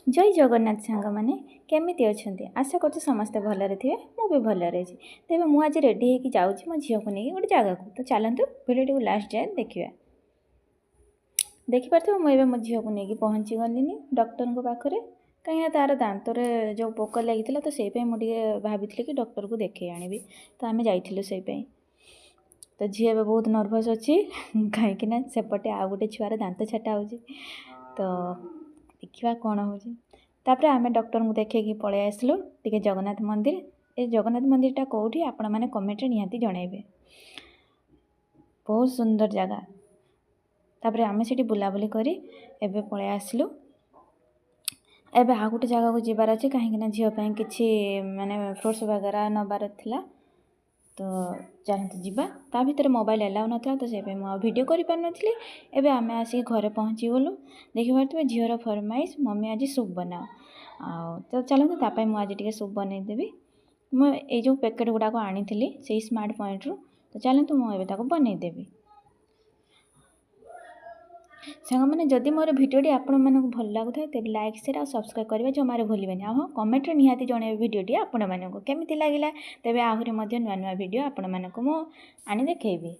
जय जगन्नाथ सांग मैंने केमी अच्छा आशा कर समस्ते भलरे थे मुझे भलरे तेज मुझे रेडी होगी जाऊँगी मो झील को लेकिन गोटे जगह को तो चलतु भिडियो लास्ट जाए देखा देखिपे मुझे मो झील को लेकिन पहुँची गलिनी डॉक्टर को पाखे कहीं तार दांत जो पोक लगी तो से मुझे भावी कि डॉक्टर को देखे आनी तो आम जाइलु से तो झी ए बहुत नर्भस अच्छी कहीं सेपटे आउ गोटे छुआर दांत छाटा हो तो देखा कौन होपर आम डॉक्टर को देखे पलि आसलु टे जगन्नाथ मंदिर ए जगन्नाथ मंदिरटा कौटी आपण मैंने कमेंट निहाती जनइबे बहुत सुंदर जगह तापर आम से बुलाबुली करी एबे पलि आसलु एबे आ गोटे जगह को जीवार अच्छे कहीं झील किसी माने फ्रूट्स वगैरह नबार थिला तो चलते जीवा ता भीतर मोबाइल एलाउ नाता तो से वीडियो कर पारे एबे आम आसिक घरे पहुँची गलु देखिपे झीर फरमाइश मम्मी आज सूप बनाओ तो चलते तापाई मुझे टे सूप बनईदेवी मुझे जो पैकेट गुड़ाक आनी से स्मार्ट पॉइंट रु तो चलते मुझे बनईदेवी सांग मैंने जदि मोर भिडियोटी आपण मानक भल लगुता है तेज लाइक शेयर और सब्सक्राइब करवा जमार भूलें हाँ कमेंट निहाती जनइबे भिडियोटी आपण मानक केमिति लागिला तेबे आहुरी नुआ नुआ भिडियो आपण मानक मु आनी देखैबी।